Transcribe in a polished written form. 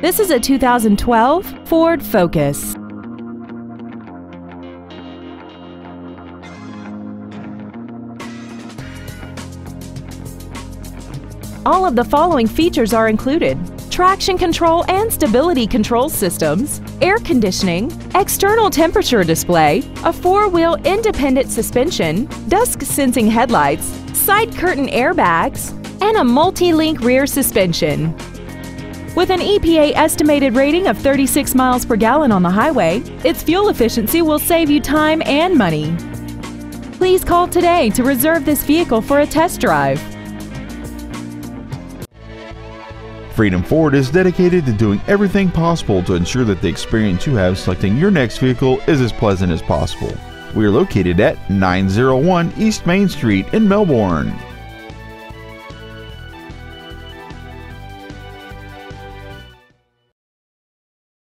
This is a 2012 Ford Focus. All of the following features are included: traction control and stability control systems, air conditioning, external temperature display, a four-wheel independent suspension, dusk sensing headlights, side curtain airbags, and a multi-link rear suspension. With an EPA estimated rating of 36 miles per gallon on the highway, its fuel efficiency will save you time and money. Please call today to reserve this vehicle for a test drive. Freedom Ford is dedicated to doing everything possible to ensure that the experience you have selecting your next vehicle is as pleasant as possible. We are located at 901 East Main Street in Melbourne.